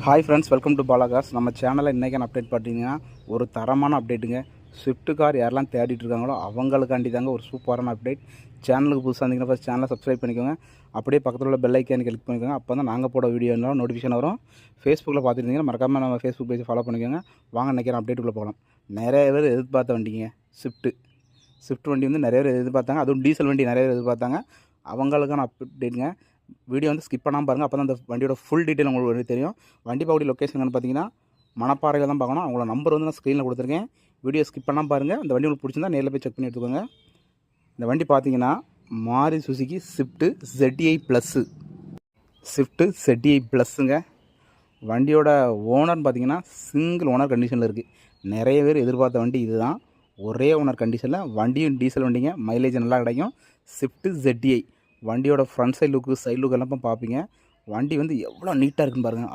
Hi friends, welcome to பாலாகாஸ். நம்ம சேனலில் இன்றைக்கான அப்டேட் பார்த்தீங்கன்னா ஒரு தரமான அப்டேட்டுங்க. ஸ்விஃப்ட் கார் யாரெல்லாம் தேடிட்டு இருக்காங்களோ அவங்களுக்காண்டி தாங்க ஒரு சூப்பரான அப்டேட். சேனலுக்கு புதுசாக இருந்தீங்கன்னா ஃபஸ்ட் சேனலை சப்ஸ்கிரைப் பண்ணிக்கோங்க. அப்படியே பக்கத்தில் உள்ள பெல் ஐக்கானை கிளிக் பண்ணிக்கோங்க. அப்போ தான் நாங்கள் போட வீடியோ நோட்டிஃபிகேஷன் வரும். ஃபேஸ்புக்கில் பார்த்துருந்தீங்கன்னா மறக்காமல் நம்ம ஃபேஸ்புக் பேஜை ஃபாலோ பண்ணிக்கோங்க. வாங்க நினைக்கிறேன் அப்டேட்டுக்குள்ளே போகலாம். நிறைய பேர் எதிர்பார்த்த வண்டிங்க ஸ்விஃப்ட் வண்டி வந்து நிறைய பேர் எதிர்பார்த்தாங்க. அதுவும் டீசல் வண்டி நிறைய பேர் எதிர்பார்த்தாங்க. அவங்களுக்கான அப்டேட்டுங்க. வீடியோ வந்து ஸ்கிப் பண்ணாமல் பாருங்கள். அப்போ தான் அந்த வண்டியோட ஃபுல் டீட்டெயில் உங்களுக்கு தெரியும். வண்டி பார்க்கக்கூடிய லொக்கேஷன் பார்த்தீங்கன்னா மணப்பாறையில் தான் பார்க்கணும். அவங்களோட நம்பர் வந்து நான் ஸ்க்ரீனில் கொடுத்துருக்கேன். வீடியோ ஸ்கிப் பண்ணாமல் பாருங்கள். இந்த வண்டி உங்களுக்கு பிடிச்சிருந்தா நேரில் போய் செக் பண்ணி எடுத்துக்கோங்க. இந்த வண்டி பார்த்தீங்கன்னா Maruti Suzuki Swift ZEI plus. Swift ZEI ப்ளஸ்ஸுங்க. வண்டியோட ஓனர்னு பார்த்தீங்கன்னா சிங்கிள் ஓனர் கண்டிஷனில் இருக்குது. நிறைய பேர் எதிர்பார்த்த வண்டி இதுதான். ஒரே ஓனர் கண்டிஷனில். வண்டியும் டீசல் வண்டிங்க. மைலேஜ் நல்லா கிடைக்கும். ஸ்விஃப்ட் ZEI வண்டியோட ஃப்ரண்ட் சைட் லுக்கு, சைட் லுக் எல்லாம் பார்ப்பீங்க. வண்டி வந்து எவ்வளோ நீட்டாக இருக்குன்னு பாருங்கள்.